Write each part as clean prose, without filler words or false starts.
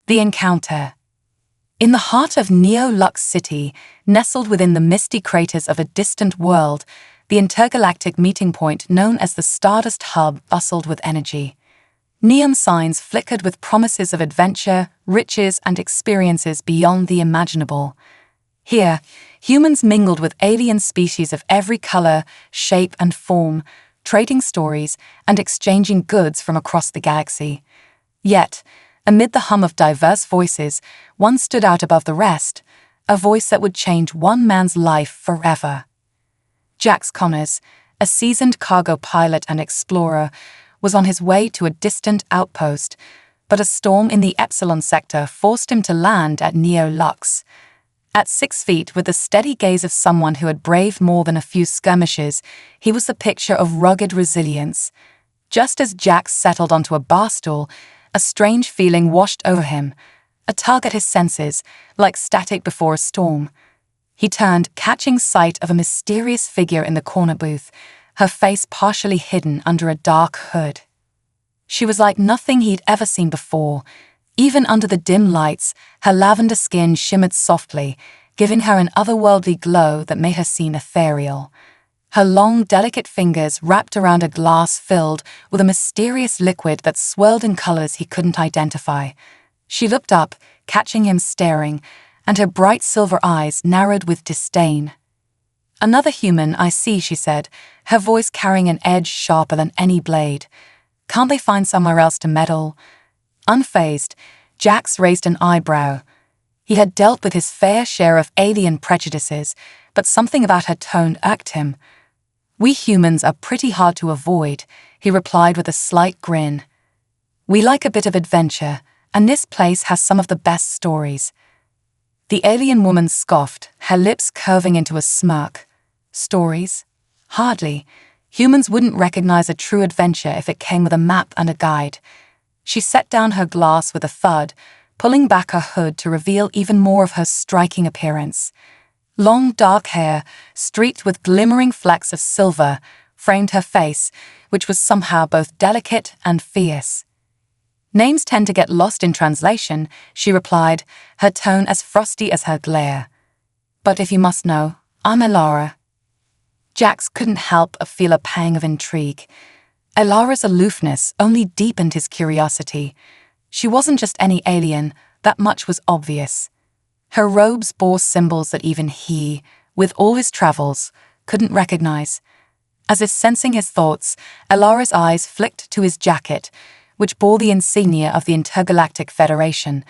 The encounter. In the heart of Neo-Lux City, nestled within the misty craters of a distant world, the intergalactic meeting point known as the Stardust Hub bustled with energy. Neon signs flickered with promises of adventure, riches, and experiences beyond the imaginable. Here, humans mingled with alien species of every color, shape, and form, trading stories and exchanging goods from across the galaxy. Yet, amid the hum of diverse voices, one stood out above the rest, a voice that would change one man's life forever. Jax Connors, a seasoned cargo pilot and explorer, was on his way to a distant outpost, but a storm in the Epsilon sector forced him to land at Neo-Lux. At 6 feet, with the steady gaze of someone who had braved more than a few skirmishes, he was the picture of rugged resilience. Just as Jax settled onto a bar stool, a strange feeling washed over him, a tug at his senses, like static before a storm. He turned, catching sight of a mysterious figure in the corner booth, her face partially hidden under a dark hood. She was like nothing he'd ever seen before. Even under the dim lights, her lavender skin shimmered softly, giving her an otherworldly glow that made her seem ethereal. Her long, delicate fingers wrapped around a glass filled with a mysterious liquid that swirled in colors he couldn't identify. She looked up, catching him staring, and her bright silver eyes narrowed with disdain. "Another human, I see," she said, her voice carrying an edge sharper than any blade. "Can't they find somewhere else to meddle?" Unfazed, Jax raised an eyebrow. He had dealt with his fair share of alien prejudices, but something about her tone irked him. "We humans are pretty hard to avoid," he replied with a slight grin. "We like a bit of adventure, and this place has some of the best stories." The alien woman scoffed, her lips curving into a smirk. "Stories? Hardly. Humans wouldn't recognize a true adventure if it came with a map and a guide." She set down her glass with a thud, pulling back her hood to reveal even more of her striking appearance. Long dark hair, streaked with glimmering flecks of silver, framed her face, which was somehow both delicate and fierce. "Names tend to get lost in translation," she replied, her tone as frosty as her glare. "But if you must know, I'm Elara." Jax couldn't help but feel a pang of intrigue. Elara's aloofness only deepened his curiosity. She wasn't just any alien, that much was obvious. Her robes bore symbols that even he, with all his travels, couldn't recognize. As if sensing his thoughts, Elara's eyes flicked to his jacket, which bore the insignia of the Intergalactic Federation,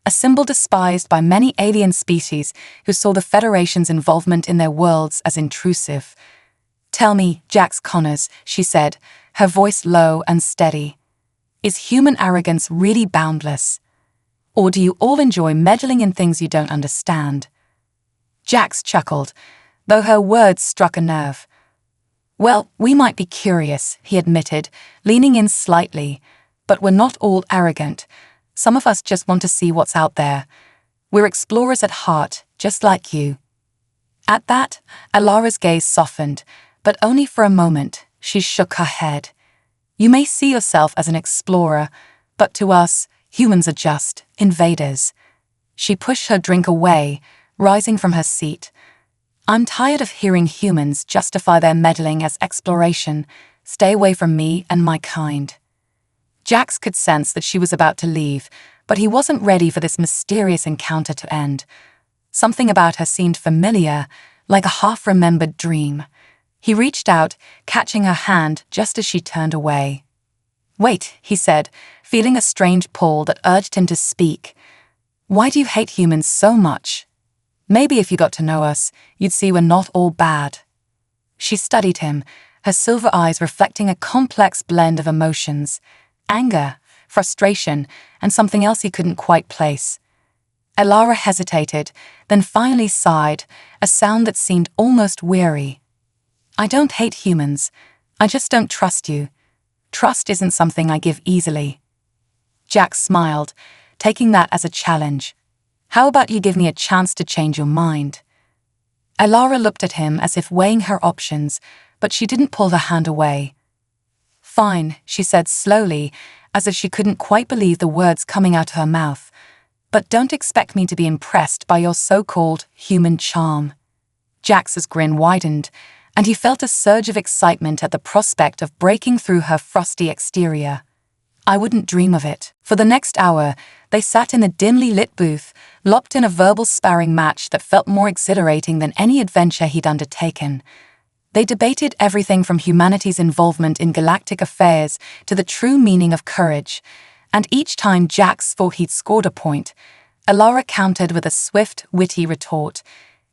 a symbol despised by many alien species who saw the Federation's involvement in their worlds as intrusive. "Tell me, Jax Connors," she said, her voice low and steady, "is human arrogance really boundless? Or do you all enjoy meddling in things you don't understand?" Jax chuckled, though her words struck a nerve. "Well, we might be curious," he admitted, leaning in slightly, "but we're not all arrogant. Some of us just want to see what's out there. We're explorers at heart, just like you." At that, Elara's gaze softened, but only for a moment. She shook her head. "You may see yourself as an explorer, but to us, humans are just invaders." She pushed her drink away, rising from her seat. "I'm tired of hearing humans justify their meddling as exploration. Stay away from me and my kind." Jax could sense that she was about to leave, but he wasn't ready for this mysterious encounter to end. Something about her seemed familiar, like a half-remembered dream. He reached out, catching her hand just as she turned away. "Wait," he said, feeling a strange pull that urged him to speak. "Why do you hate humans so much? Maybe if you got to know us, you'd see we're not all bad." She studied him, her silver eyes reflecting a complex blend of emotions: anger, frustration, and something else he couldn't quite place. Elara hesitated, then finally sighed, a sound that seemed almost weary. "I don't hate humans. I just don't trust you. Trust isn't something I give easily." Jax smiled, taking that as a challenge. "How about you give me a chance to change your mind?" Elara looked at him as if weighing her options, but she didn't pull her hand away. "Fine," she said slowly, as if she couldn't quite believe the words coming out of her mouth. but don't expect me to be impressed by your so-called human charm." Jax's grin widened, and he felt a surge of excitement at the prospect of breaking through her frosty exterior. "I wouldn't dream of it." For the next hour, they sat in a dimly lit booth, locked in a verbal sparring match that felt more exhilarating than any adventure he'd undertaken. They debated everything from humanity's involvement in galactic affairs to the true meaning of courage, and each time Jax thought he'd scored a point, Alara countered with a swift, witty retort.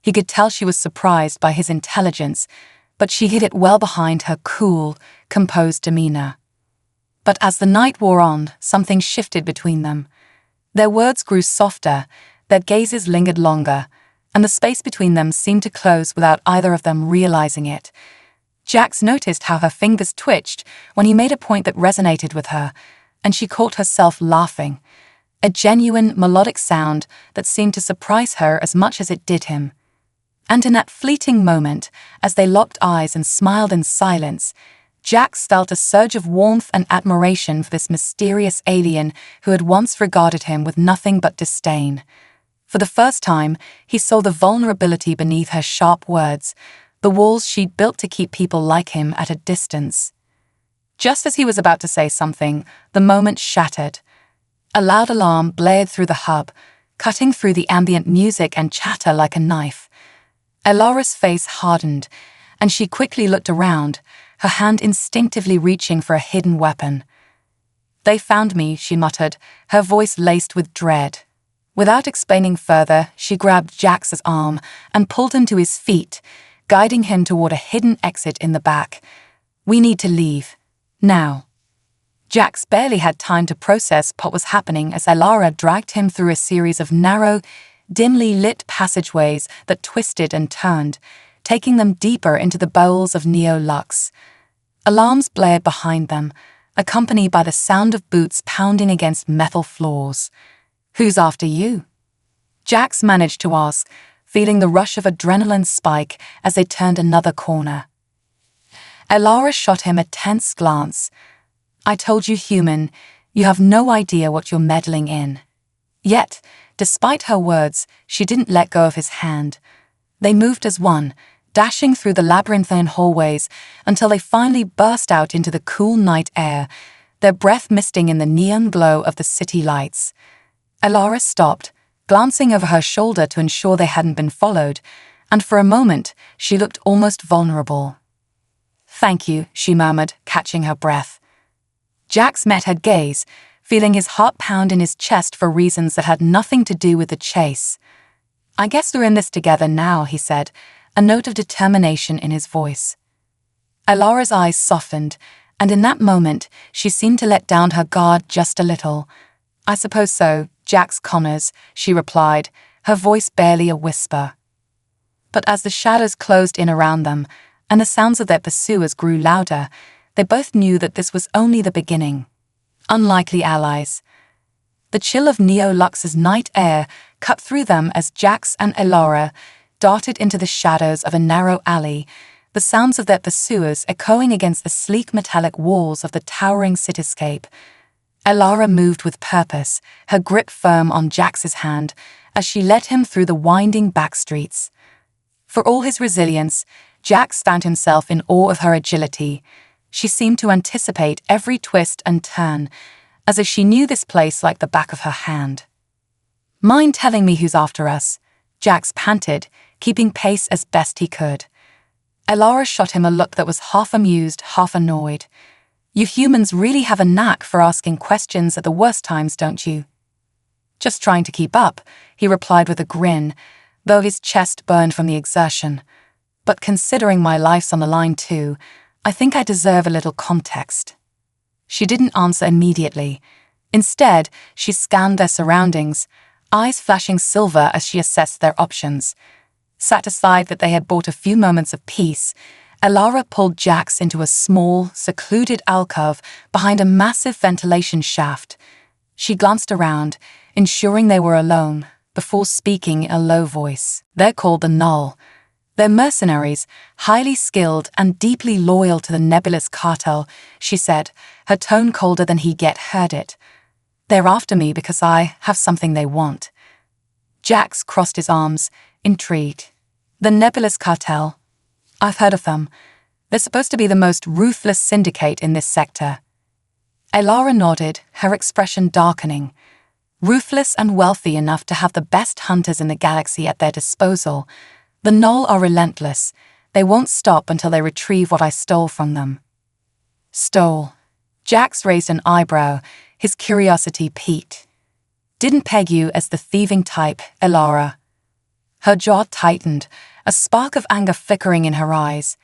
He could tell she was surprised by his intelligence, but she hid it well behind her cool, composed demeanor. But as the night wore on, something shifted between them. Their words grew softer, their gazes lingered longer, and the space between them seemed to close without either of them realizing it. Jax noticed how her fingers twitched when he made a point that resonated with her, and she caught herself laughing, a genuine, melodic sound that seemed to surprise her as much as it did him. And in that fleeting moment, as they locked eyes and smiled in silence, Jax felt a surge of warmth and admiration for this mysterious alien who had once regarded him with nothing but disdain. For the first time, he saw the vulnerability beneath her sharp words, the walls she'd built to keep people like him at a distance. Just as he was about to say something, the moment shattered. A loud alarm blared through the hub, cutting through the ambient music and chatter like a knife. Alara's face hardened, and she quickly looked around, her hand instinctively reaching for a hidden weapon. "They found me," she muttered, her voice laced with dread. Without explaining further, she grabbed Jax's arm and pulled him to his feet, guiding him toward a hidden exit in the back. "We need to leave. Now." Jax barely had time to process what was happening as Alara dragged him through a series of narrow, dimly lit passageways that twisted and turned, taking them deeper into the bowels of Neo-Lux. Alarms blared behind them, accompanied by the sound of boots pounding against metal floors. "Who's after you?" Jax managed to ask, feeling the rush of adrenaline spike as they turned another corner. Alara shot him a tense glance. "I told you, human, you have no idea what you're meddling in." Yet, despite her words, she didn't let go of his hand. They moved as one, dashing through the labyrinthine hallways until they finally burst out into the cool night air, their breath misting in the neon glow of the city lights. Alara stopped, glancing over her shoulder to ensure they hadn't been followed, and for a moment she looked almost vulnerable. "Thank you," she murmured, catching her breath. Jax met her gaze, feeling his heart pound in his chest for reasons that had nothing to do with the chase. "I guess we're in this together now," he said, a note of determination in his voice. Alara's eyes softened, and in that moment she seemed to let down her guard just a little. "I suppose so, Jax Connors," she replied, her voice barely a whisper. But as the shadows closed in around them, and the sounds of their pursuers grew louder, they both knew that this was only the beginning. Unlikely allies. The chill of Neo-Lux's night air cut through them as Jax and Alara darted into the shadows of a narrow alley, the sounds of their pursuers echoing against the sleek metallic walls of the towering cityscape. Alara moved with purpose, her grip firm on Jax's hand as she led him through the winding back streets. For all his resilience, Jax found himself in awe of her agility. She seemed to anticipate every twist and turn, as if she knew this place like the back of her hand. "Mind telling me who's after us?" Jax panted, keeping pace as best he could. Alara shot him a look that was half amused, half annoyed. "You humans really have a knack for asking questions at the worst times, don't you?" "Just trying to keep up," he replied with a grin, though his chest burned from the exertion. "But considering my life's on the line too, I think I deserve a little context." She didn't answer immediately. Instead, she scanned their surroundings, eyes flashing silver as she assessed their options. Satisfied that they had bought a few moments of peace, Alara pulled Jax into a small, secluded alcove behind a massive ventilation shaft. She glanced around, ensuring they were alone, before speaking in a low voice. "They're called the Null. They're mercenaries, highly skilled and deeply loyal to the nebulous cartel," she said, her tone colder than he'd yet heard it. "They're after me because I have something they want." Jax crossed his arms, intrigued. The Nebulous Cartel. I've heard of them. They're supposed to be the most ruthless syndicate in this sector. Elara nodded, her expression darkening. Ruthless and wealthy enough to have the best hunters in the galaxy at their disposal, the Null are relentless. They won't stop until they retrieve what I stole from them. Stole. Jax raised an eyebrow, his curiosity piqued. Didn't peg you as the thieving type, Elara. Her jaw tightened, a spark of anger flickering in her eyes.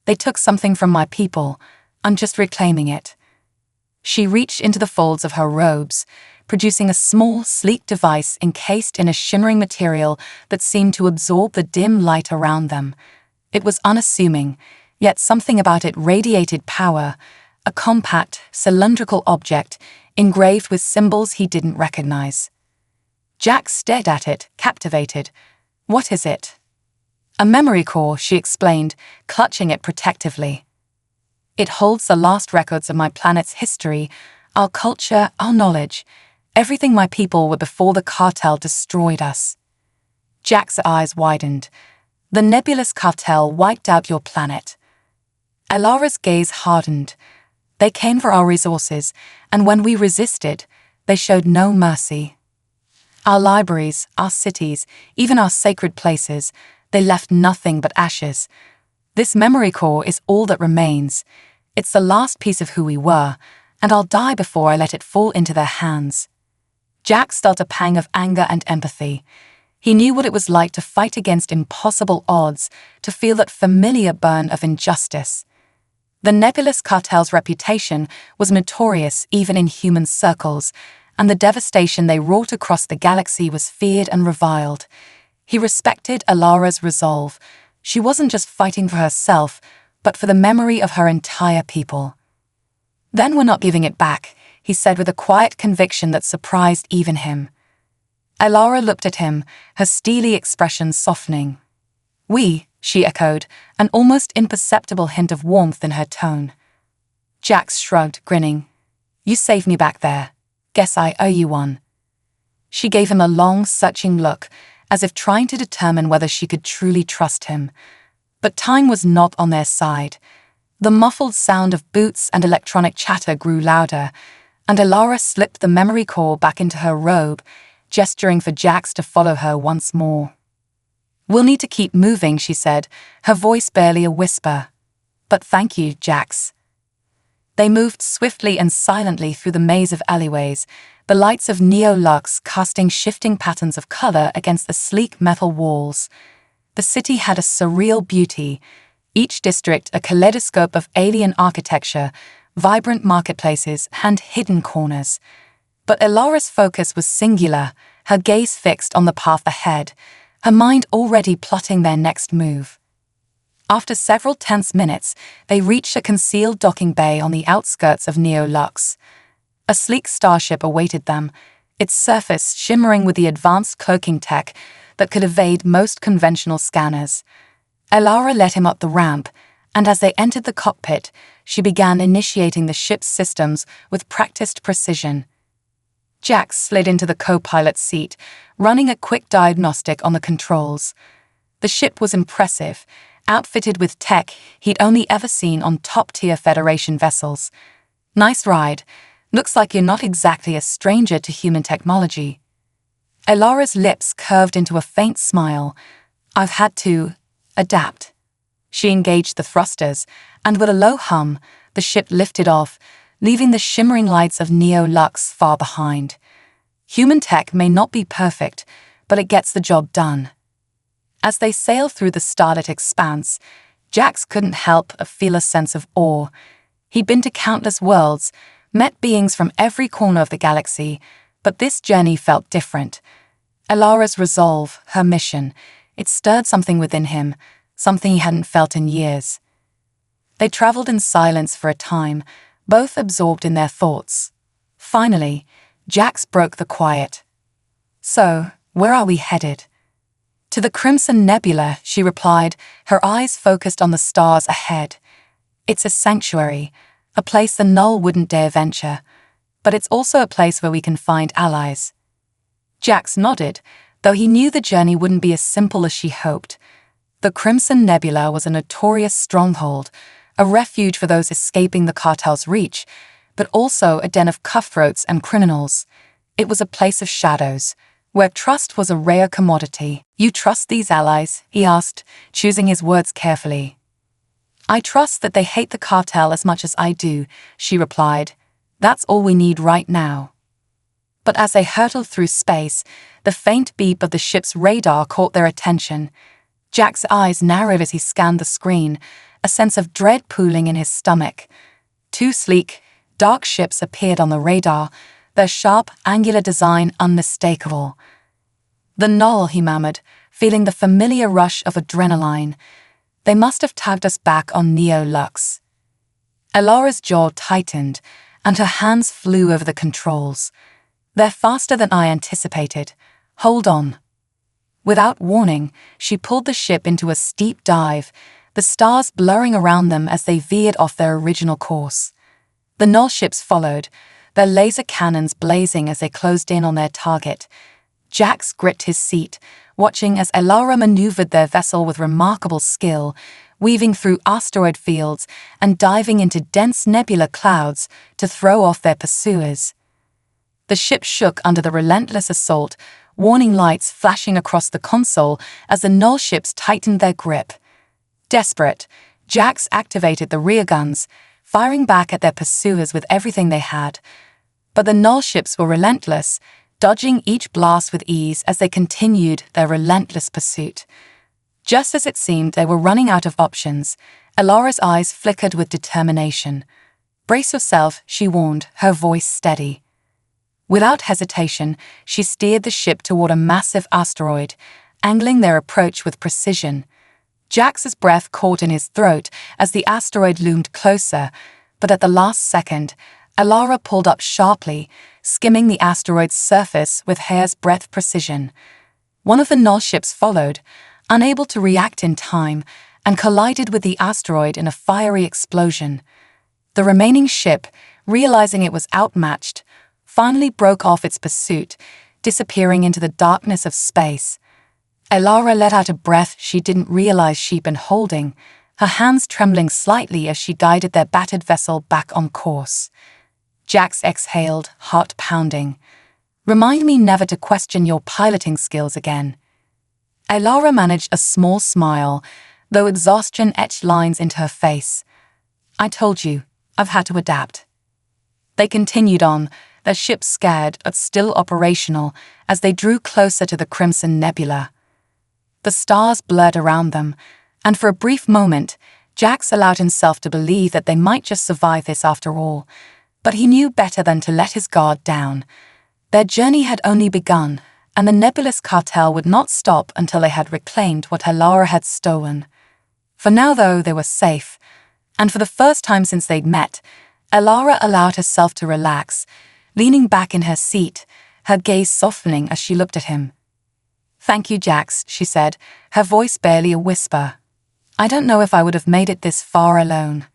They took something from my people. I'm just reclaiming it. She reached into the folds of her robes, producing a small, sleek device encased in a shimmering material that seemed to absorb the dim light around them. It was unassuming, yet something about it radiated power, a compact, cylindrical object engraved with symbols he didn't recognize. Jax stared at it, captivated. What is it? A memory core, she explained, clutching it protectively. It holds the last records of my planet's history, our culture, our knowledge, everything my people were before the cartel destroyed us. Jack's eyes widened. The Nebulous Cartel wiped out your planet. Elara's gaze hardened. They came for our resources, and when we resisted, they showed no mercy. Our libraries, our cities, even our sacred places, they left nothing but ashes. This memory core is all that remains. It's the last piece of who we were, and I'll die before I let it fall into their hands. Jax felt a pang of anger and empathy. He knew what it was like to fight against impossible odds, to feel that familiar burn of injustice. The Nebulous Cartel's reputation was notorious even in human circles, and the devastation they wrought across the galaxy was feared and reviled. He respected Elara's resolve. She wasn't just fighting for herself, but for the memory of her entire people. Then we're not giving it back, he said with a quiet conviction that surprised even him. Elara looked at him, her steely expression softening. We, she echoed, an almost imperceptible hint of warmth in her tone. Jax shrugged, grinning. You saved me back there. Guess I owe you one. She gave him a long, searching look, as if trying to determine whether she could truly trust him. But time was not on their side. The muffled sound of boots and electronic chatter grew louder, and Elara slipped the memory core back into her robe, gesturing for Jax to follow her once more. We'll need to keep moving, she said, her voice barely a whisper. But thank you, Jax. They moved swiftly and silently through the maze of alleyways, the lights of Neo-Lux casting shifting patterns of color against the sleek metal walls. The city had a surreal beauty, each district a kaleidoscope of alien architecture, vibrant marketplaces and hidden corners. But Elara's focus was singular, her gaze fixed on the path ahead, her mind already plotting their next move. After several tense minutes, they reached a concealed docking bay on the outskirts of Neo-Lux. A sleek starship awaited them, its surface shimmering with the advanced cloaking tech that could evade most conventional scanners. Elara led him up the ramp, and as they entered the cockpit, she began initiating the ship's systems with practiced precision. Jax slid into the co-pilot's seat, running a quick diagnostic on the controls. The ship was impressive, outfitted with tech he'd only ever seen on top-tier Federation vessels. Nice ride. Looks like you're not exactly a stranger to human technology. Elara's lips curved into a faint smile. I've had to adapt. She engaged the thrusters, and with a low hum, the ship lifted off, leaving the shimmering lights of Neo-Lux far behind. Human tech may not be perfect, but it gets the job done. As they sailed through the starlit expanse, Jax couldn't help but feel a sense of awe. He'd been to countless worlds, met beings from every corner of the galaxy, but this journey felt different. Elara's resolve, her mission, it stirred something within him, something he hadn't felt in years. They traveled in silence for a time, both absorbed in their thoughts. Finally, Jax broke the quiet. So, where are we headed? To the Crimson Nebula, she replied, her eyes focused on the stars ahead. It's a sanctuary, a place the Null wouldn't dare venture, but it's also a place where we can find allies. Jax nodded, though he knew the journey wouldn't be as simple as she hoped. The Crimson Nebula was a notorious stronghold, a refuge for those escaping the cartel's reach, but also a den of cutthroats and criminals. It was a place of shadows, where trust was a rare commodity. "You trust these allies?" he asked, choosing his words carefully. "I trust that they hate the cartel as much as I do," she replied. "That's all we need right now." But as they hurtled through space, the faint beep of the ship's radar caught their attention. Jack's eyes narrowed as he scanned the screen, a sense of dread pooling in his stomach. Two sleek, dark ships appeared on the radar, their sharp, angular design unmistakable. "The Null," he murmured, feeling the familiar rush of adrenaline. "They must have tagged us back on Neo-Lux." Elaura's jaw tightened, and her hands flew over the controls. "They're faster than I anticipated. Hold on." Without warning, she pulled the ship into a steep dive, the stars blurring around them as they veered off their original course. The Null ships followed, their laser cannons blazing as they closed in on their target. Jax gripped his seat, watching as Elaura maneuvered their vessel with remarkable skill, weaving through asteroid fields and diving into dense nebula clouds to throw off their pursuers. The ship shook under the relentless assault, warning lights flashing across the console as the Null ships tightened their grip. Desperate, Jax activated the rear guns, firing back at their pursuers with everything they had. But the Null ships were relentless, dodging each blast with ease as they continued their relentless pursuit. Just as it seemed they were running out of options, Elaura's eyes flickered with determination. "Brace yourself," she warned, her voice steady. Without hesitation, she steered the ship toward a massive asteroid, angling their approach with precision. Jax's breath caught in his throat as the asteroid loomed closer, but at the last second, Elaura pulled up sharply, skimming the asteroid's surface with hair's breadth precision. One of the Null ships followed, unable to react in time, and collided with the asteroid in a fiery explosion. The remaining ship, realizing it was outmatched, finally broke off its pursuit, disappearing into the darkness of space. Elaura let out a breath she didn't realize she'd been holding, her hands trembling slightly as she guided their battered vessel back on course. Jax exhaled, heart pounding. "Remind me never to question your piloting skills again." Elaura managed a small smile, though exhaustion etched lines into her face. "I told you, I've had to adapt." They continued on, their ship scared but still operational as they drew closer to the Crimson Nebula. The stars blurred around them, and for a brief moment, Jax allowed himself to believe that they might just survive this after all, but he knew better than to let his guard down. Their journey had only begun, and the nebulous cartel would not stop until they had reclaimed what Elaura had stolen. For now, though, they were safe, and for the first time since they'd met, Elaura allowed herself to relax, leaning back in her seat, her gaze softening as she looked at him. "Thank you, Jax," she said, her voice barely a whisper. "I don't know if I would have made it this far alone."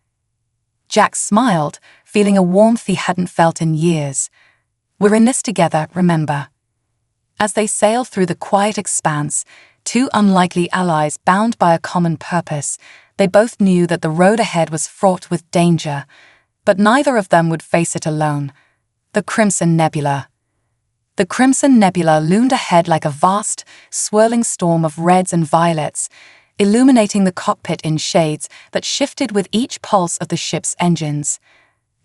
Jax smiled, feeling a warmth he hadn't felt in years. "We're in this together, remember." As they sailed through the quiet expanse, two unlikely allies bound by a common purpose, they both knew that the road ahead was fraught with danger, but neither of them would face it alone. The Crimson Nebula. The Crimson Nebula loomed ahead like a vast, swirling storm of reds and violets, illuminating the cockpit in shades that shifted with each pulse of the ship's engines.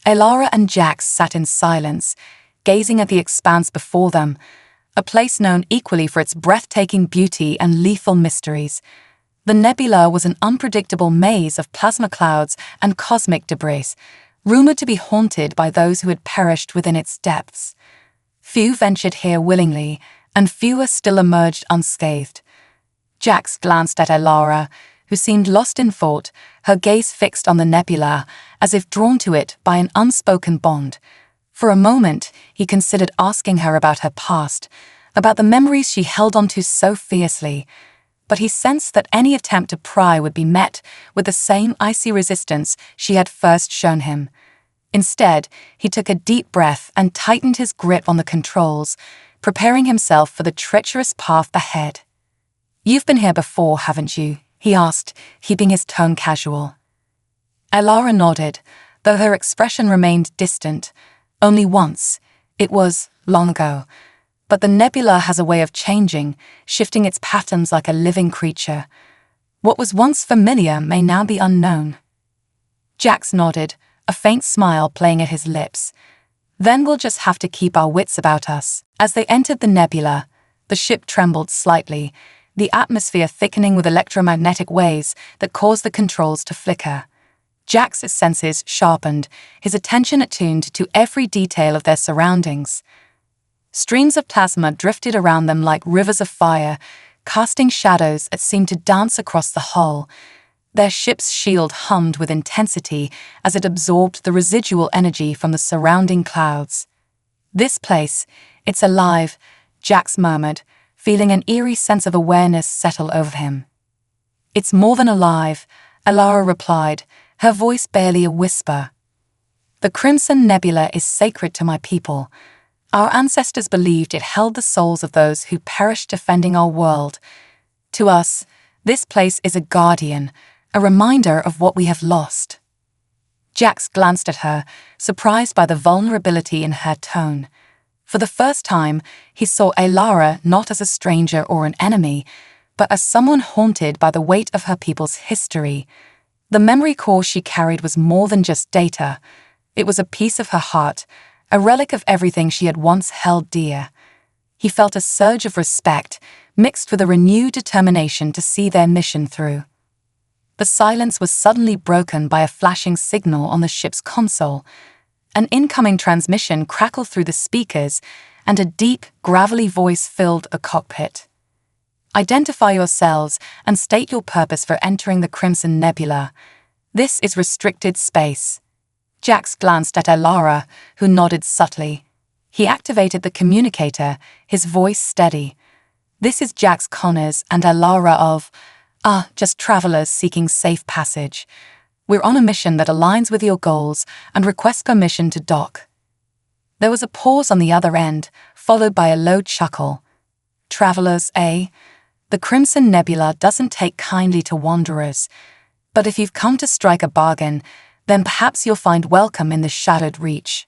Elaura and Jax sat in silence, gazing at the expanse before them, a place known equally for its breathtaking beauty and lethal mysteries. The nebula was an unpredictable maze of plasma clouds and cosmic debris, rumored to be haunted by those who had perished within its depths. Few ventured here willingly, and fewer still emerged unscathed. Jax glanced at Elaura, who seemed lost in thought, her gaze fixed on the nebula, as if drawn to it by an unspoken bond. For a moment, he considered asking her about her past, about the memories she held onto so fiercely, but he sensed that any attempt to pry would be met with the same icy resistance she had first shown him. Instead, he took a deep breath and tightened his grip on the controls, preparing himself for the treacherous path ahead. "You've been here before, haven't you?" he asked, keeping his tone casual. Elara nodded, though her expression remained distant. "Only once. It was long ago. But the nebula has a way of changing, shifting its patterns like a living creature. What was once familiar may now be unknown." Jax nodded, a faint smile playing at his lips. "Then we'll just have to keep our wits about us." As they entered the nebula, the ship trembled slightly, the atmosphere thickening with electromagnetic waves that caused the controls to flicker. Jax's senses sharpened, his attention attuned to every detail of their surroundings. Streams of plasma drifted around them like rivers of fire, casting shadows that seemed to dance across the hull. Their ship's shield hummed with intensity as it absorbed the residual energy from the surrounding clouds. "This place, it's alive," Jax murmured, feeling an eerie sense of awareness settle over him. "It's more than alive," Elara replied, her voice barely a whisper. "The Crimson Nebula is sacred to my people. Our ancestors believed it held the souls of those who perished defending our world. To us, this place is a guardian, a reminder of what we have lost." Jax glanced at her, surprised by the vulnerability in her tone. For the first time, he saw Elara not as a stranger or an enemy, but as someone haunted by the weight of her people's history. The memory core she carried was more than just data. It was a piece of her heart, a relic of everything she had once held dear. He felt a surge of respect, mixed with a renewed determination to see their mission through. The silence was suddenly broken by a flashing signal on the ship's console. An incoming transmission crackled through the speakers, and a deep, gravelly voice filled the cockpit. "Identify yourselves and state your purpose for entering the Crimson Nebula. This is restricted space." Jax glanced at Elara, who nodded subtly. He activated the communicator, his voice steady. "This is Jax Connors and Elara of, just travelers seeking safe passage. We're on a mission that aligns with your goals and request permission to dock." There was a pause on the other end, followed by a low chuckle. "Travelers, eh? The Crimson Nebula doesn't take kindly to wanderers, but if you've come to strike a bargain, then perhaps you'll find welcome in the Shadowed Reach."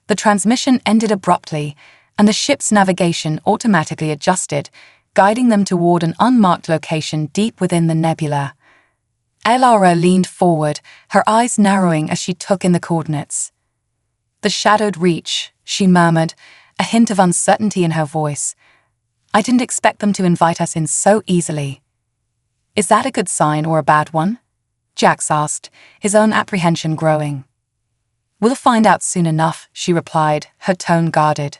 The transmission ended abruptly, and the ship's navigation automatically adjusted, guiding them toward an unmarked location deep within the nebula. Elara leaned forward, her eyes narrowing as she took in the coordinates. "The Shadowed Reach," she murmured, a hint of uncertainty in her voice. "I didn't expect them to invite us in so easily." "Is that a good sign or a bad one?" Jax asked, his own apprehension growing. "We'll find out soon enough," she replied, her tone guarded.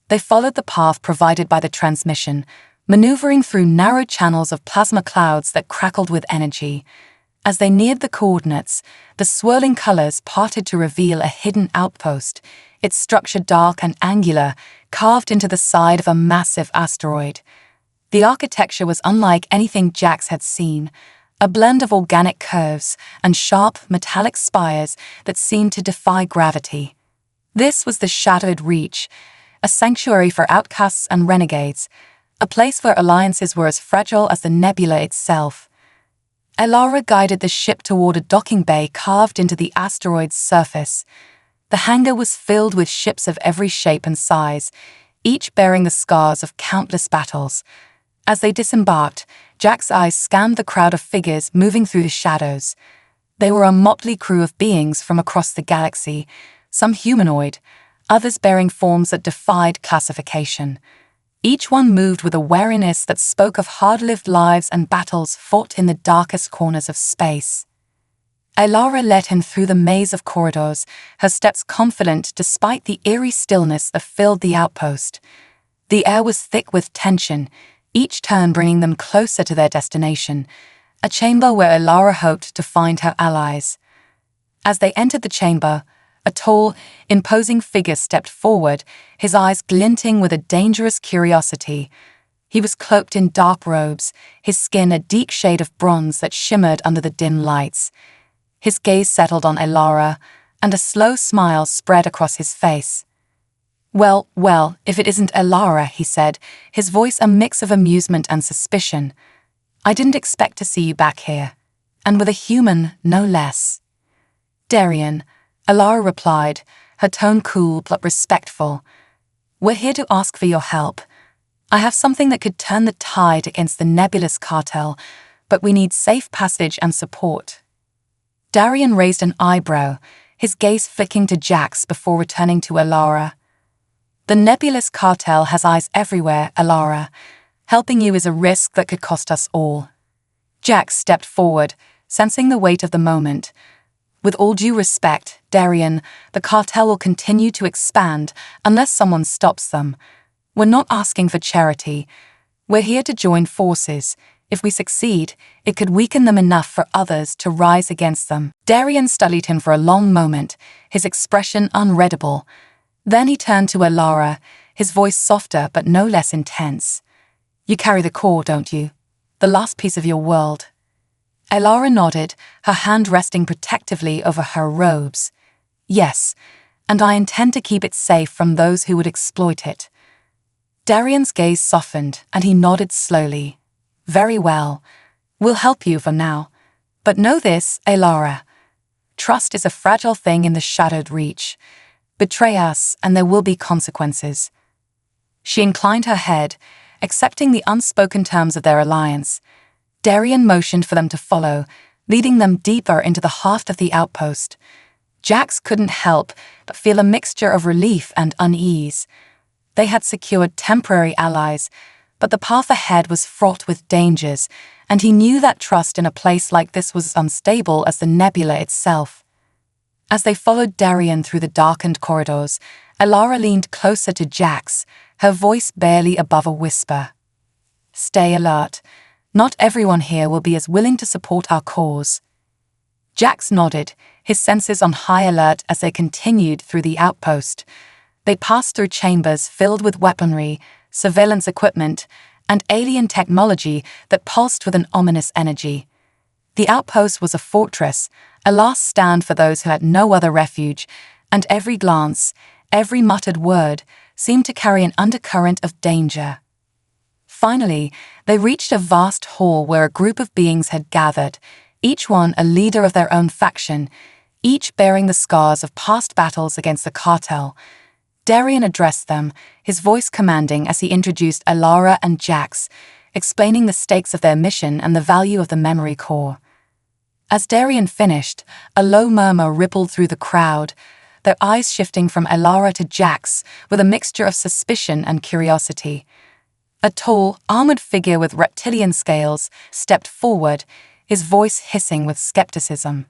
They followed the path provided by the transmission, maneuvering through narrow channels of plasma clouds that crackled with energy. As they neared the coordinates, the swirling colors parted to reveal a hidden outpost, its structure dark and angular, carved into the side of a massive asteroid. The architecture was unlike anything Jax had seen, a blend of organic curves and sharp, metallic spires that seemed to defy gravity. This was the Shadowed Reach, a sanctuary for outcasts and renegades, a place where alliances were as fragile as the nebula itself. Elara guided the ship toward a docking bay carved into the asteroid's surface. The hangar was filled with ships of every shape and size, each bearing the scars of countless battles. As they disembarked, Jack's eyes scanned the crowd of figures moving through the shadows. They were a motley crew of beings from across the galaxy, some humanoid, others bearing forms that defied classification. Each one moved with a wariness that spoke of hard-lived lives and battles fought in the darkest corners of space. Elara led him through the maze of corridors, her steps confident despite the eerie stillness that filled the outpost. The air was thick with tension, each turn bringing them closer to their destination, a chamber where Elara hoped to find her allies. As they entered the chamber, a tall, imposing figure stepped forward, his eyes glinting with a dangerous curiosity. He was cloaked in dark robes, his skin a deep shade of bronze that shimmered under the dim lights. His gaze settled on Elara, and a slow smile spread across his face. Well, if it isn't Elara, he said, his voice a mix of amusement and suspicion. I didn't expect to see you back here. And with a human, no less. Darian, Elara replied, her tone cool but respectful. We're here to ask for your help. I have something that could turn the tide against the nebulous cartel, but we need safe passage and support. Darian raised an eyebrow, his gaze flicking to Jax before returning to Elara. The nebulous cartel has eyes everywhere, Elara. Helping you is a risk that could cost us all. Jax stepped forward, sensing the weight of the moment. With all due respect, Darian, the cartel will continue to expand unless someone stops them. We're not asking for charity. We're here to join forces. If we succeed, it could weaken them enough for others to rise against them. Darian studied him for a long moment, his expression unreadable. Then he turned to Elara, his voice softer but no less intense. You carry the core, don't you? The last piece of your world. Elara nodded, her hand resting protectively over her robes. Yes, and I intend to keep it safe from those who would exploit it. Darian's gaze softened, and he nodded slowly. Very well. We'll help you for now. But know this, Elara. Trust is a fragile thing in the shadowed reach. Betray us, and there will be consequences. She inclined her head, accepting the unspoken terms of their alliance. Darian motioned for them to follow, leading them deeper into the heart of the outpost. Jax couldn't help but feel a mixture of relief and unease. They had secured temporary allies, but the path ahead was fraught with dangers, and he knew that trust in a place like this was as unstable as the nebula itself. As they followed Darian through the darkened corridors, Elara leaned closer to Jax, her voice barely above a whisper. Stay alert. Not everyone here will be as willing to support our cause. Jax nodded, his senses on high alert as they continued through the outpost. They passed through chambers filled with weaponry, surveillance equipment, and alien technology that pulsed with an ominous energy. The outpost was a fortress, a last stand for those who had no other refuge, and every glance, every muttered word, seemed to carry an undercurrent of danger. Finally, they reached a vast hall where a group of beings had gathered, each one a leader of their own faction, each bearing the scars of past battles against the cartel. Darian addressed them, his voice commanding as he introduced Elara and Jax, explaining the stakes of their mission and the value of the memory core. As Darian finished, a low murmur rippled through the crowd, their eyes shifting from Elara to Jax with a mixture of suspicion and curiosity. A tall, armored figure with reptilian scales stepped forward, his voice hissing with skepticism.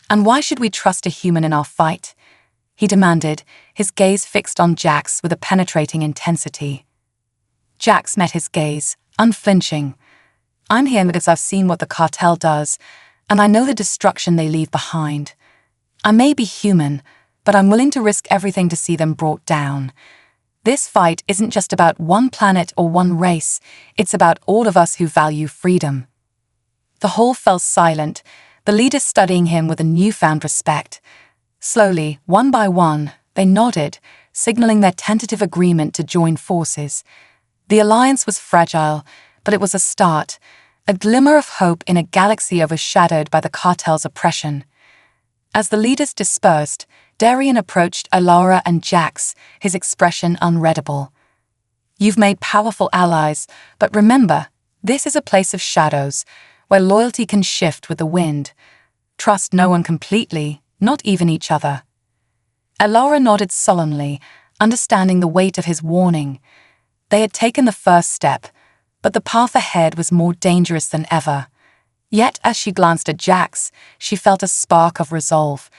And why should we trust a human in our fight? He demanded, his gaze fixed on Jax with a penetrating intensity. Jax met his gaze, unflinching. I'm here because I've seen what the cartel does, and I know the destruction they leave behind. I may be human, but I'm willing to risk everything to see them brought down. This fight isn't just about one planet or one race, it's about all of us who value freedom. The hall fell silent, the leaders studying him with a newfound respect. Slowly, one by one, they nodded, signaling their tentative agreement to join forces. The alliance was fragile, but it was a start, a glimmer of hope in a galaxy overshadowed by the cartel's oppression. As the leaders dispersed, Darian approached Elara and Jax, his expression unreadable. You've made powerful allies, but remember, this is a place of shadows, where loyalty can shift with the wind. Trust no one completely, not even each other. Elara nodded solemnly, understanding the weight of his warning. They had taken the first step, but the path ahead was more dangerous than ever. Yet as she glanced at Jax, she felt a spark of resolve.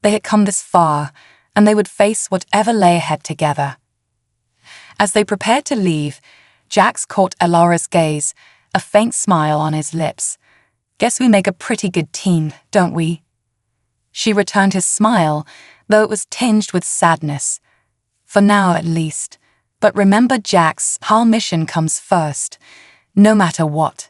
They had come this far, and they would face whatever lay ahead together. As they prepared to leave, Jax caught Elara's gaze, a faint smile on his lips. Guess we make a pretty good team, don't we? She returned his smile, though it was tinged with sadness. For now, at least. But remember, Jax, our mission comes first, no matter what.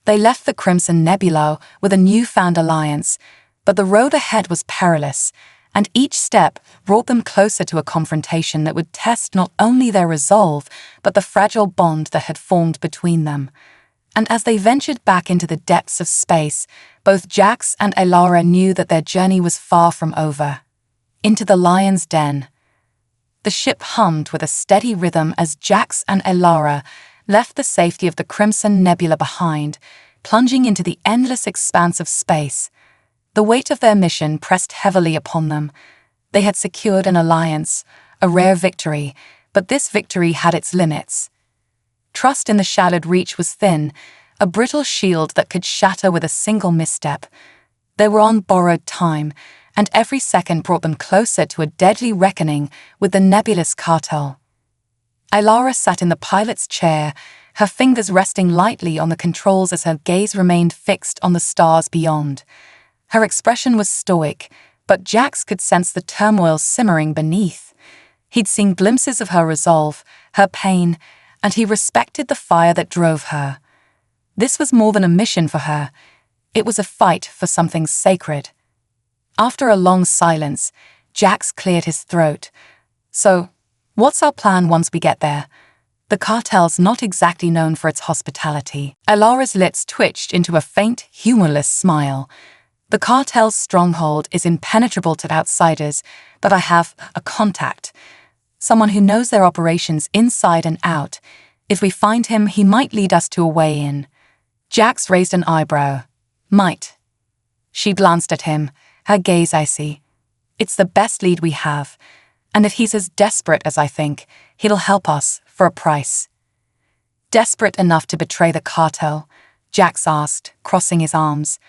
They left the Crimson Nebula with a newfound alliance, but the road ahead was perilous, and each step brought them closer to a confrontation that would test not only their resolve, but the fragile bond that had formed between them. And as they ventured back into the depths of space, both Jax and Elara knew that their journey was far from over. Into the lion's den. The ship hummed with a steady rhythm as Jax and Elara left the safety of the Crimson Nebula behind, plunging into the endless expanse of space. The weight of their mission pressed heavily upon them. They had secured an alliance, a rare victory, but this victory had its limits. Trust in the shadowed reach was thin, a brittle shield that could shatter with a single misstep. They were on borrowed time, and every second brought them closer to a deadly reckoning with the nebulous cartel. Elara sat in the pilot's chair, her fingers resting lightly on the controls as her gaze remained fixed on the stars beyond. Her expression was stoic, but Jax could sense the turmoil simmering beneath. He'd seen glimpses of her resolve, her pain, and he respected the fire that drove her. This was more than a mission for her. It was a fight for something sacred. After a long silence, Jax cleared his throat. "So, what's our plan once we get there?" The cartel's not exactly known for its hospitality. Elara's lips twitched into a faint, humorless smile. "The cartel's stronghold is impenetrable to outsiders, but I have a contact. Someone who knows their operations inside and out. If we find him, he might lead us to a way in." Jax raised an eyebrow. "Might." She glanced at him, her gaze icy. "It's the best lead we have, and if he's as desperate as I think, he'll help us for a price." "Desperate enough to betray the cartel?" Jax asked, crossing his arms.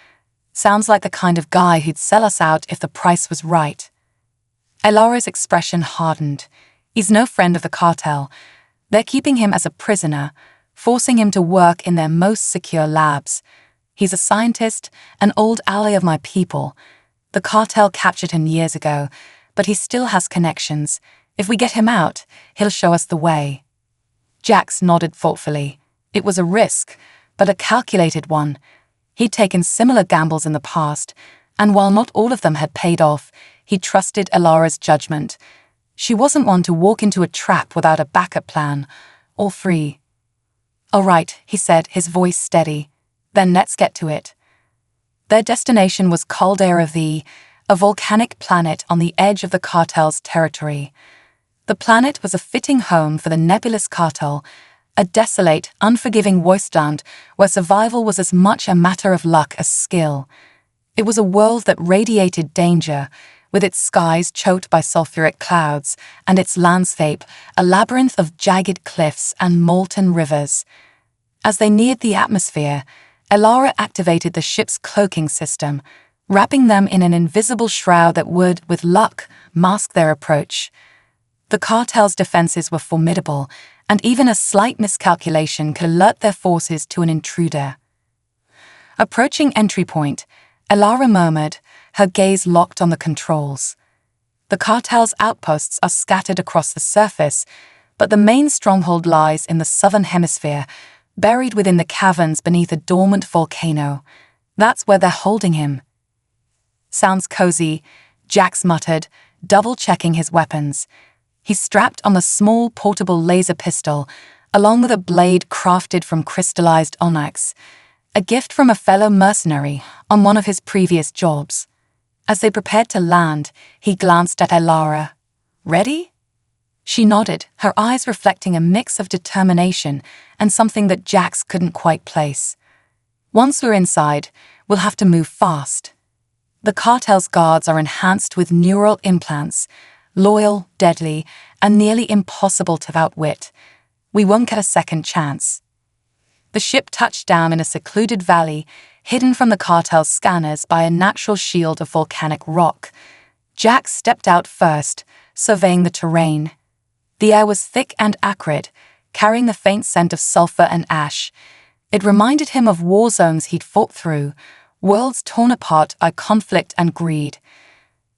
"Sounds like the kind of guy who'd sell us out if the price was right." Elara's expression hardened. "He's no friend of the cartel. They're keeping him as a prisoner, forcing him to work in their most secure labs. He's a scientist, an old ally of my people. The cartel captured him years ago, but he still has connections. If we get him out, he'll show us the way." Jax nodded thoughtfully. It was a risk, but a calculated one. He'd taken similar gambles in the past, and while not all of them had paid off, he trusted Elara's judgment. She wasn't one to walk into a trap without a backup plan, or free. "All right," he said, his voice steady. "Then let's get to it." Their destination was Caldera V, a volcanic planet on the edge of the cartel's territory. The planet was a fitting home for the nebulous cartel, a desolate, unforgiving wasteland where survival was as much a matter of luck as skill. It was a world that radiated danger, with its skies choked by sulfuric clouds, and its landscape a labyrinth of jagged cliffs and molten rivers. As they neared the atmosphere, Elara activated the ship's cloaking system, wrapping them in an invisible shroud that would, with luck, mask their approach. The cartel's defenses were formidable, and even a slight miscalculation could alert their forces to an intruder. Approaching entry point, Elara murmured, her gaze locked on the controls. "The cartel's outposts are scattered across the surface, but the main stronghold lies in the southern hemisphere, buried within the caverns beneath a dormant volcano. That's where they're holding him." "Sounds cozy," Jax muttered, double-checking his weapons. He strapped on the small portable laser pistol, along with a blade crafted from crystallized onyx, a gift from a fellow mercenary on one of his previous jobs. As they prepared to land, he glanced at Elara. "Ready?" She nodded, her eyes reflecting a mix of determination and something that Jax couldn't quite place. "Once we're inside, we'll have to move fast. The cartel's guards are enhanced with neural implants, loyal, deadly, and nearly impossible to outwit. We won't get a second chance." The ship touched down in a secluded valley, hidden from the cartel's scanners by a natural shield of volcanic rock. Jax stepped out first, surveying the terrain. The air was thick and acrid, carrying the faint scent of sulfur and ash. It reminded him of war zones he'd fought through, worlds torn apart by conflict and greed.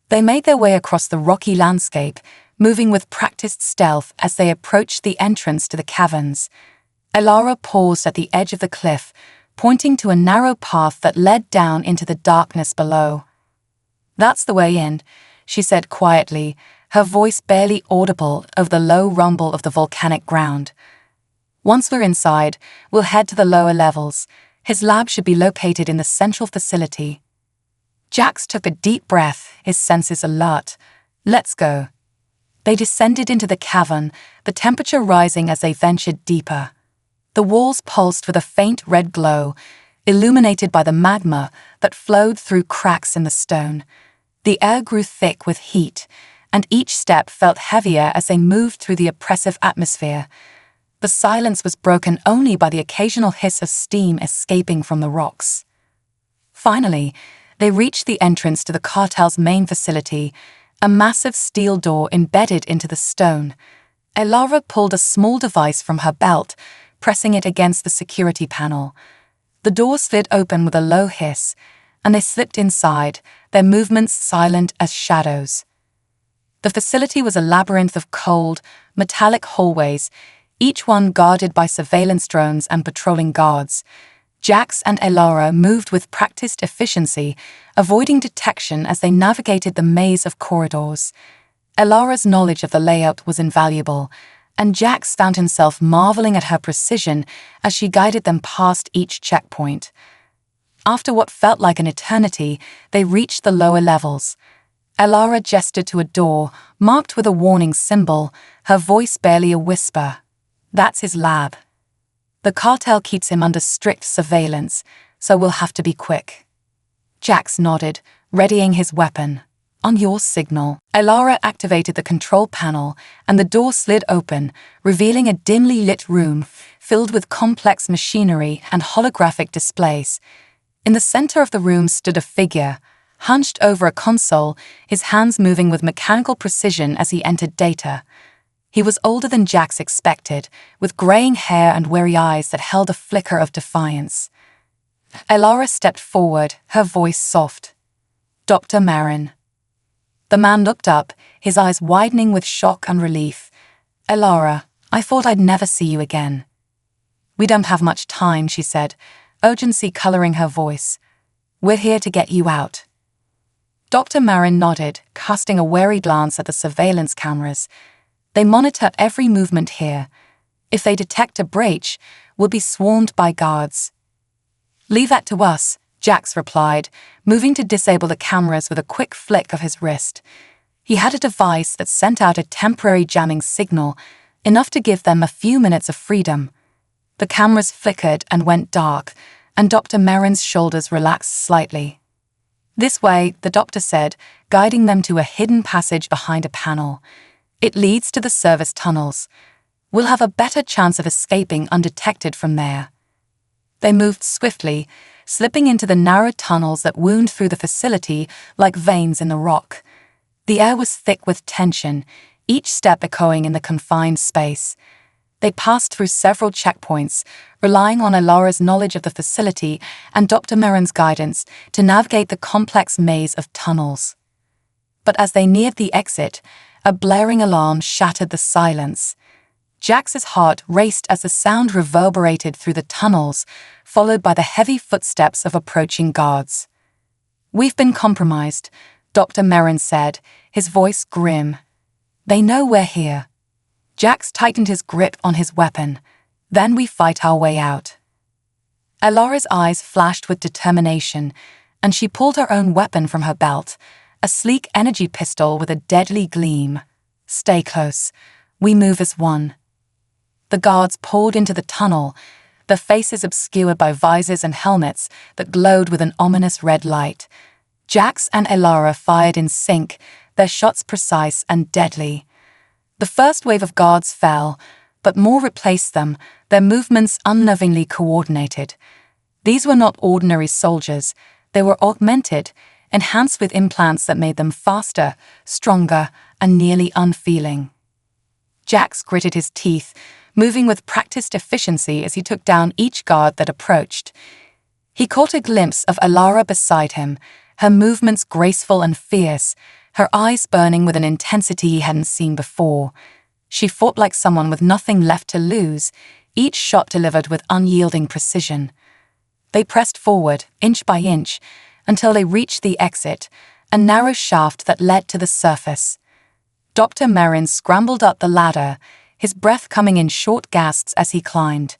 They made their way across the rocky landscape, moving with practiced stealth as they approached the entrance to the caverns. Elara paused at the edge of the cliff, pointing to a narrow path that led down into the darkness below. "That's the way in," she said quietly, her voice barely audible over the low rumble of the volcanic ground. "Once we're inside, we'll head to the lower levels. His lab should be located in the central facility." Jax took a deep breath, his senses alert. "Let's go." They descended into the cavern, the temperature rising as they ventured deeper. The walls pulsed with a faint red glow, illuminated by the magma that flowed through cracks in the stone. The air grew thick with heat, and each step felt heavier as they moved through the oppressive atmosphere. The silence was broken only by the occasional hiss of steam escaping from the rocks. Finally, they reached the entrance to the cartel's main facility, a massive steel door embedded into the stone. Elara pulled a small device from her belt, pressing it against the security panel. The door slid open with a low hiss, and they slipped inside, their movements silent as shadows. The facility was a labyrinth of cold, metallic hallways, each one guarded by surveillance drones and patrolling guards. Jax and Elara moved with practiced efficiency, avoiding detection as they navigated the maze of corridors. Elara's knowledge of the layout was invaluable, and Jax found himself marveling at her precision as she guided them past each checkpoint. After what felt like an eternity, they reached the lower levels. Elara gestured to a door, marked with a warning symbol, her voice barely a whisper. "That's his lab. The cartel keeps him under strict surveillance, so we'll have to be quick." Jax nodded, readying his weapon. "On your signal." Elara activated the control panel, and the door slid open, revealing a dimly lit room filled with complex machinery and holographic displays. In the center of the room stood a figure, hunched over a console, his hands moving with mechanical precision as he entered data. He was older than Jax expected, with graying hair and weary eyes that held a flicker of defiance. Elara stepped forward, her voice soft. "Dr. Marin." The man looked up, his eyes widening with shock and relief. "Elara, I thought I'd never see you again." "We don't have much time," she said, urgency coloring her voice. "We're here to get you out." Dr. Marin nodded, casting a wary glance at the surveillance cameras. "They monitor every movement here. If they detect a breach, we'll be swarmed by guards." "Leave that to us," Jax replied, moving to disable the cameras with a quick flick of his wrist. He had a device that sent out a temporary jamming signal, enough to give them a few minutes of freedom. The cameras flickered and went dark, and Dr. Marin's shoulders relaxed slightly. "This way," the doctor said, guiding them to a hidden passage behind a panel. "It leads to the service tunnels. We'll have a better chance of escaping undetected from there." They moved swiftly, slipping into the narrow tunnels that wound through the facility like veins in the rock. The air was thick with tension, each step echoing in the confined space. They passed through several checkpoints, relying on Elara's knowledge of the facility and Dr. Marin's guidance to navigate the complex maze of tunnels. But as they neared the exit, a blaring alarm shattered the silence. Jax's heart raced as the sound reverberated through the tunnels, followed by the heavy footsteps of approaching guards. "We've been compromised," Dr. Marin said, his voice grim. "They know we're here." Jax tightened his grip on his weapon. "Then we fight our way out." Elara's eyes flashed with determination, and she pulled her own weapon from her belt, a sleek energy pistol with a deadly gleam. "Stay close. We move as one." The guards poured into the tunnel, their faces obscured by visors and helmets that glowed with an ominous red light. Jax and Elara fired in sync, their shots precise and deadly. The first wave of guards fell, but more replaced them, their movements unnervingly coordinated. These were not ordinary soldiers. They were augmented, enhanced with implants that made them faster, stronger, and nearly unfeeling. Jax gritted his teeth, moving with practiced efficiency as he took down each guard that approached. He caught a glimpse of Elara beside him, her movements graceful and fierce, her eyes burning with an intensity he hadn't seen before. She fought like someone with nothing left to lose, each shot delivered with unyielding precision. They pressed forward, inch by inch, until they reached the exit, a narrow shaft that led to the surface. Dr. Merrin scrambled up the ladder, his breath coming in short gasps as he climbed.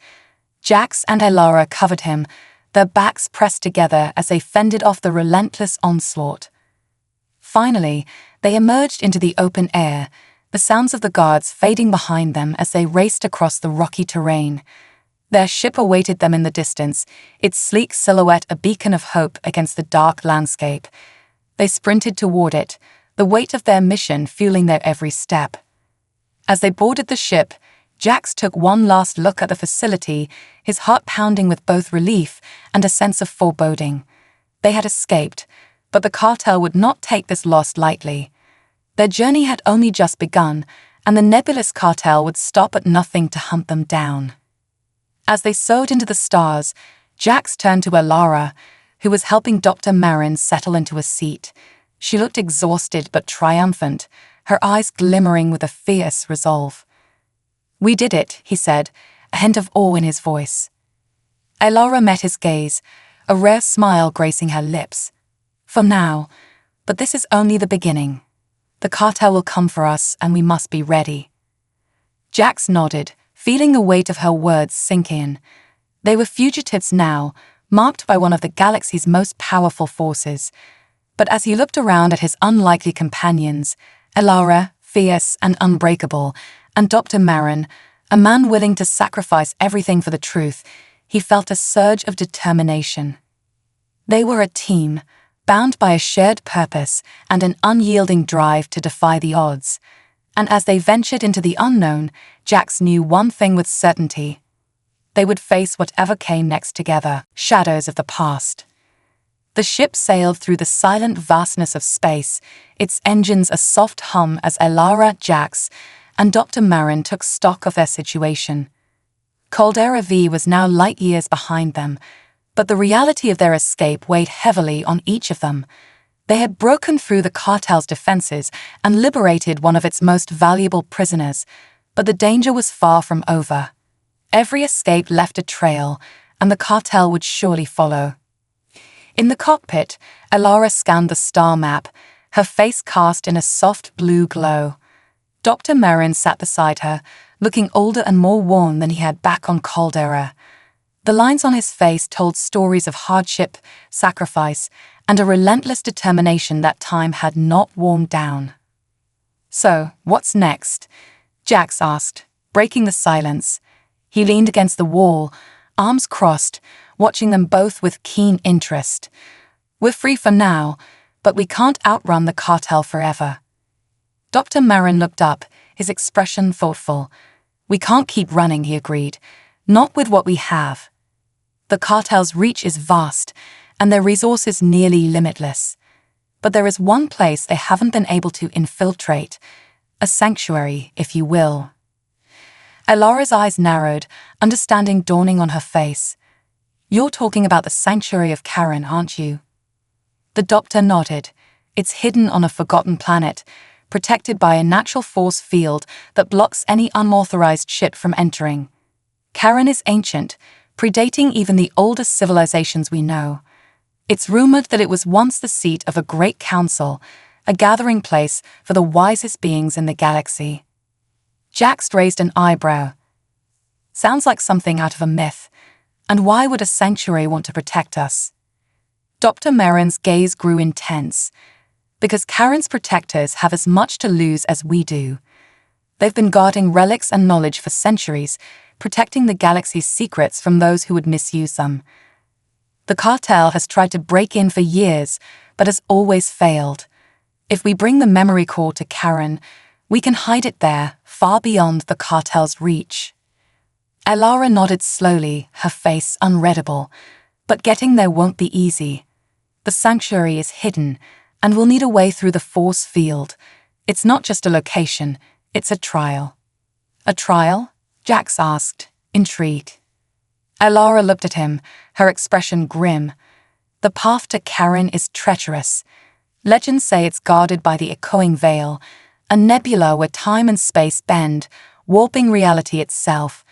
Jax and Elara covered him, their backs pressed together as they fended off the relentless onslaught. Finally, they emerged into the open air, the sounds of the guards fading behind them as they raced across the rocky terrain. Their ship awaited them in the distance, its sleek silhouette a beacon of hope against the dark landscape. They sprinted toward it, the weight of their mission fueling their every step. As they boarded the ship, Jax took one last look at the facility, his heart pounding with both relief and a sense of foreboding. They had escaped, but the cartel would not take this loss lightly. Their journey had only just begun, and the nebulous cartel would stop at nothing to hunt them down. As they soared into the stars, Jax turned to Elara, who was helping Dr. Merrin settle into a seat. She looked exhausted but triumphant, her eyes glimmering with a fierce resolve. "We did it," he said, a hint of awe in his voice. Elara met his gaze, a rare smile gracing her lips. "For now, but this is only the beginning. The cartel will come for us, and we must be ready." Jax nodded, feeling the weight of her words sink in. They were fugitives now, marked by one of the galaxy's most powerful forces. But as he looked around at his unlikely companions, Elara, fierce and unbreakable, and Dr. Merrin, a man willing to sacrifice everything for the truth, he felt a surge of determination. They were a team, bound by a shared purpose and an unyielding drive to defy the odds. And as they ventured into the unknown, Jax knew one thing with certainty. They would face whatever came next together, shadows of the past. The ship sailed through the silent vastness of space, its engines a soft hum as Elara, Jax, and Dr. Merrin took stock of their situation. Caldera V was now light years behind them, but the reality of their escape weighed heavily on each of them. They had broken through the cartel's defenses and liberated one of its most valuable prisoners, but the danger was far from over. Every escape left a trail, and the cartel would surely follow. In the cockpit, Elara scanned the star map, her face cast in a soft blue glow. Dr. Merrin sat beside her, looking older and more worn than he had back on Caldera. The lines on his face told stories of hardship, sacrifice, and a relentless determination that time had not worn down. "So, what's next?" Jax asked, breaking the silence. He leaned against the wall, arms crossed, watching them both with keen interest. "We're free for now, but we can't outrun the cartel forever." Dr. Merrin looked up, his expression thoughtful. "We can't keep running," he agreed. "Not with what we have. The cartel's reach is vast, and their resources nearly limitless. But there is one place they haven't been able to infiltrate, a sanctuary, if you will." Elara's eyes narrowed, understanding dawning on her face. "You're talking about the sanctuary of Karen, aren't you?" The doctor nodded. "It's hidden on a forgotten planet, protected by a natural force field that blocks any unauthorized ship from entering. Karen is ancient, predating even the oldest civilizations we know. It's rumored that it was once the seat of a great council, a gathering place for the wisest beings in the galaxy." Jax raised an eyebrow. "Sounds like something out of a myth. And why would a sanctuary want to protect us?" Dr. Merrin's gaze grew intense. "Because Karen's protectors have as much to lose as we do. They've been guarding relics and knowledge for centuries, protecting the galaxy's secrets from those who would misuse them. The cartel has tried to break in for years, but has always failed. If we bring the memory core to Karen, we can hide it there, far beyond the cartel's reach." Elara nodded slowly, her face unreadable. "But getting there won't be easy. The sanctuary is hidden, and we'll need a way through the force field. It's not just a location, it's a trial." "A trial?" Jax asked, intrigued. Elara looked at him, her expression grim. "The path to Karen is treacherous. Legends say it's guarded by the echoing veil, a nebula where time and space bend, warping reality itself.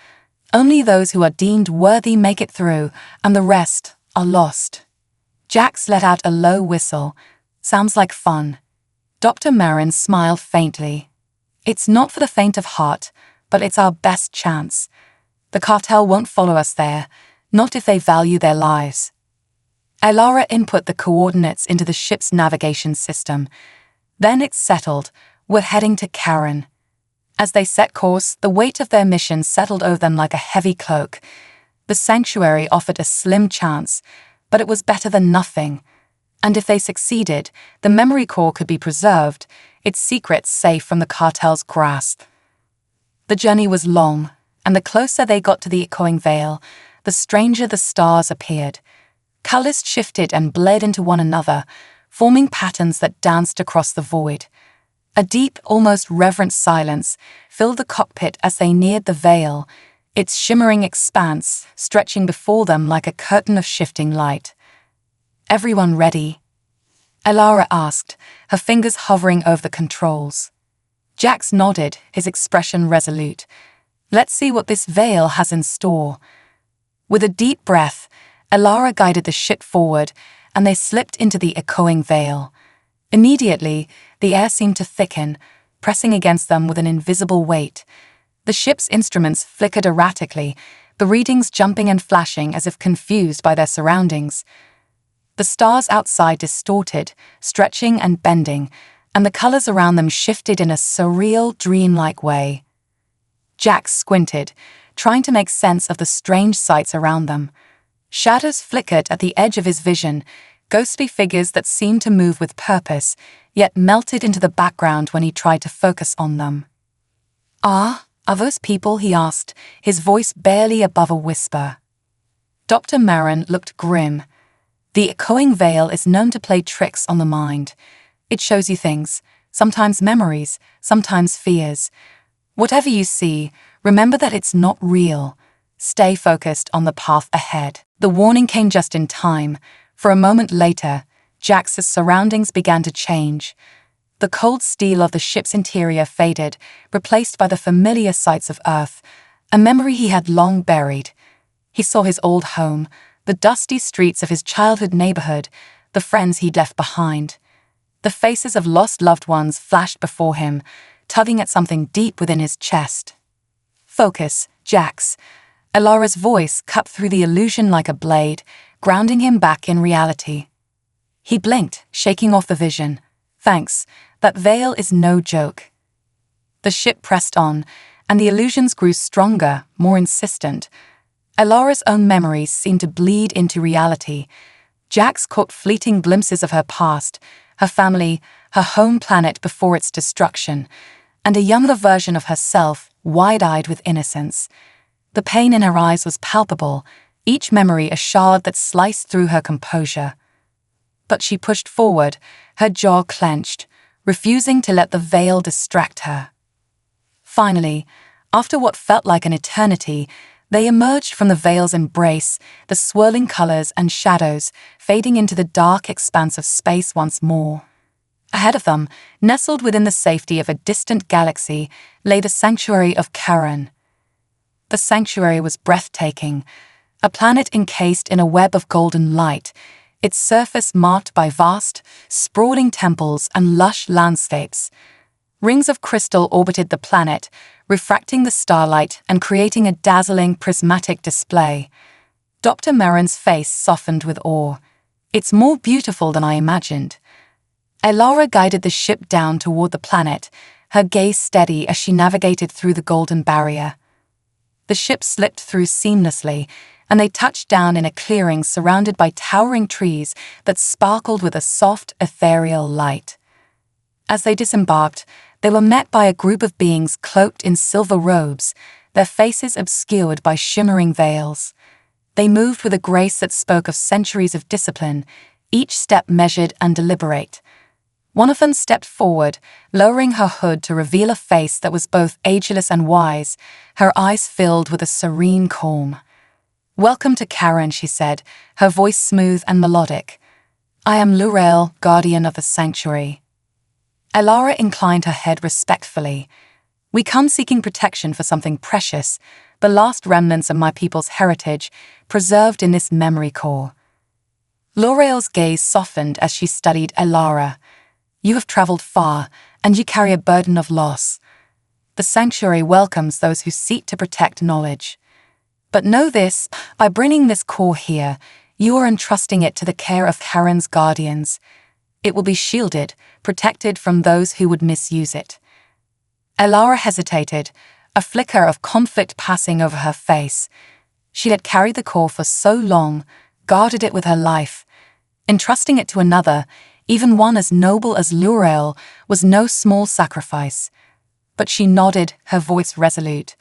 Only those who are deemed worthy make it through, and the rest are lost." Jax let out a low whistle. Sounds like fun. Dr. Marin smiled faintly. It's not for the faint of heart, but it's our best chance. The cartel won't follow us there, not if they value their lives. Elara input the coordinates into the ship's navigation system. Then it's settled. We're heading to Karen. As they set course, the weight of their mission settled over them like a heavy cloak. The sanctuary offered a slim chance, but it was better than nothing. And if they succeeded, the memory core could be preserved, its secrets safe from the cartel's grasp. The journey was long, and the closer they got to the echoing veil, the stranger the stars appeared. Colors shifted and bled into one another, forming patterns that danced across the void. A deep, almost reverent silence filled the cockpit as they neared the veil, its shimmering expanse stretching before them like a curtain of shifting light. "Everyone ready?" Elara asked, her fingers hovering over the controls. Jax nodded, his expression resolute. "Let's see what this veil has in store." With a deep breath, Elara guided the ship forward, and they slipped into the echoing veil. Immediately, the air seemed to thicken, pressing against them with an invisible weight. The ship's instruments flickered erratically, the readings jumping and flashing as if confused by their surroundings. The stars outside distorted, stretching and bending, and the colors around them shifted in a surreal, dreamlike way. Jax squinted, trying to make sense of the strange sights around them. Shadows flickered at the edge of his vision, ghostly figures that seemed to move with purpose, yet melted into the background when he tried to focus on them. Are those people?" he asked, his voice barely above a whisper. Dr. Marin looked grim. "The echoing veil is known to play tricks on the mind. It shows you things, sometimes memories, sometimes fears. Whatever you see, remember that it's not real. Stay focused on the path ahead." The warning came just in time. For a moment later, Jax's surroundings began to change. The cold steel of the ship's interior faded, replaced by the familiar sights of Earth, a memory he had long buried. He saw his old home, the dusty streets of his childhood neighborhood, the friends he'd left behind. The faces of lost loved ones flashed before him, tugging at something deep within his chest. "Focus, Jax." Elara's voice cut through the illusion like a blade, grounding him back in reality. He blinked, shaking off the vision. "Thanks, that veil is no joke." The ship pressed on, and the illusions grew stronger, more insistent. Elara's own memories seemed to bleed into reality. Jax caught fleeting glimpses of her past, her family, her home planet before its destruction, and a younger version of herself, wide-eyed with innocence. The pain in her eyes was palpable, each memory a shard that sliced through her composure. But she pushed forward, her jaw clenched, refusing to let the veil distract her. Finally, after what felt like an eternity, they emerged from the veil's embrace, the swirling colors and shadows fading into the dark expanse of space once more. Ahead of them, nestled within the safety of a distant galaxy, lay the sanctuary of Karen. The sanctuary was breathtaking, a planet encased in a web of golden light, its surface marked by vast, sprawling temples and lush landscapes. Rings of crystal orbited the planet, refracting the starlight and creating a dazzling prismatic display. Dr. Marin's face softened with awe. "It's more beautiful than I imagined." Elara guided the ship down toward the planet, her gaze steady as she navigated through the golden barrier. The ship slipped through seamlessly, and they touched down in a clearing surrounded by towering trees that sparkled with a soft, ethereal light. As they disembarked, they were met by a group of beings cloaked in silver robes, their faces obscured by shimmering veils. They moved with a grace that spoke of centuries of discipline, each step measured and deliberate. One of them stepped forward, lowering her hood to reveal a face that was both ageless and wise, her eyes filled with a serene calm. "Welcome to Karen," she said, her voice smooth and melodic. "I am Lurael, guardian of the sanctuary." Elara inclined her head respectfully. "We come seeking protection for something precious, the last remnants of my people's heritage, preserved in this memory core." L'Oreal's gaze softened as she studied Elara. You have traveled far, and you carry a burden of loss. The sanctuary welcomes those who seek to protect knowledge. But know this, by bringing this core here, you are entrusting it to the care of Karen's guardians. It will be shielded, protected from those who would misuse it. Elara hesitated, a flicker of conflict passing over her face. She had carried the core for so long, guarded it with her life. Entrusting it to another, even one as noble as L'Oreal, was no small sacrifice. But she nodded, her voice resolute.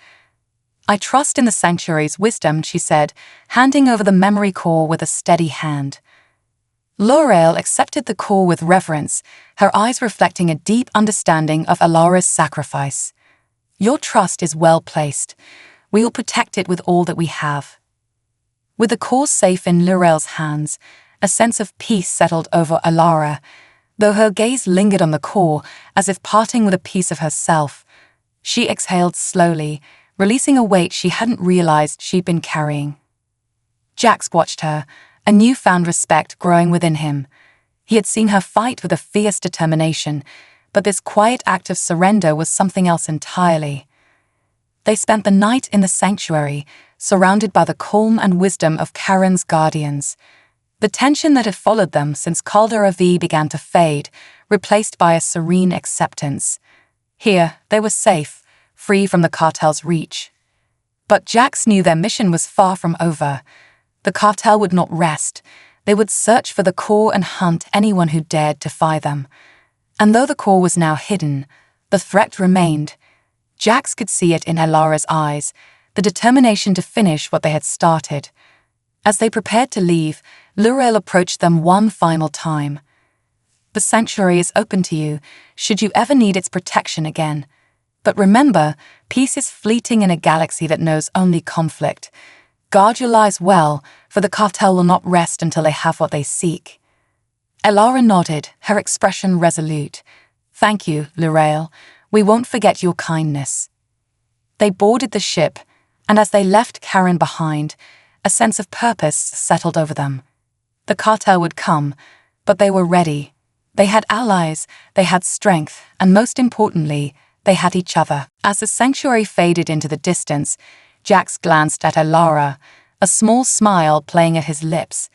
I trust in the sanctuary's wisdom, she said, handing over the memory core with a steady hand. L'Oreal accepted the core with reverence, her eyes reflecting a deep understanding of Elara's sacrifice. Your trust is well placed. We will protect it with all that we have. With the core safe in L'Oreal's hands, a sense of peace settled over Elara, though her gaze lingered on the core as if parting with a piece of herself. She exhaled slowly, releasing a weight she hadn't realized she'd been carrying. Jax watched her, a newfound respect growing within him. He had seen her fight with a fierce determination, but this quiet act of surrender was something else entirely. They spent the night in the sanctuary, surrounded by the calm and wisdom of Karen's guardians. The tension that had followed them since Caldera V began to fade, replaced by a serene acceptance. Here, they were safe, free from the cartel's reach. But Jax knew their mission was far from over. The cartel would not rest. They would search for the core and hunt anyone who dared defy them. And though the core was now hidden, the threat remained. Jax could see it in Elara's eyes, the determination to finish what they had started. As they prepared to leave, L'Oreal approached them one final time. The sanctuary is open to you, should you ever need its protection again. But remember, peace is fleeting in a galaxy that knows only conflict. Guard your lives well, for the cartel will not rest until they have what they seek. Elara nodded, her expression resolute. Thank you, L'Oreal. We won't forget your kindness. They boarded the ship, and as they left Karen behind, a sense of purpose settled over them. The cartel would come, but they were ready. They had allies, they had strength, and most importantly, they had each other. As the sanctuary faded into the distance, Jax glanced at Elara, a small smile playing at his lips.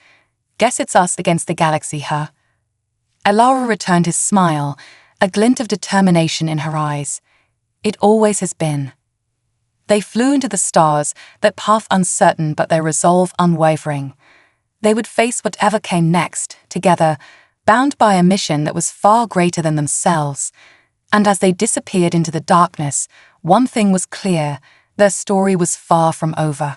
Guess it's us against the galaxy, huh? Elara returned his smile, a glint of determination in her eyes. It always has been. They flew into the stars, their path uncertain but their resolve unwavering. They would face whatever came next, together, bound by a mission that was far greater than themselves. And as they disappeared into the darkness, one thing was clear: their story was far from over.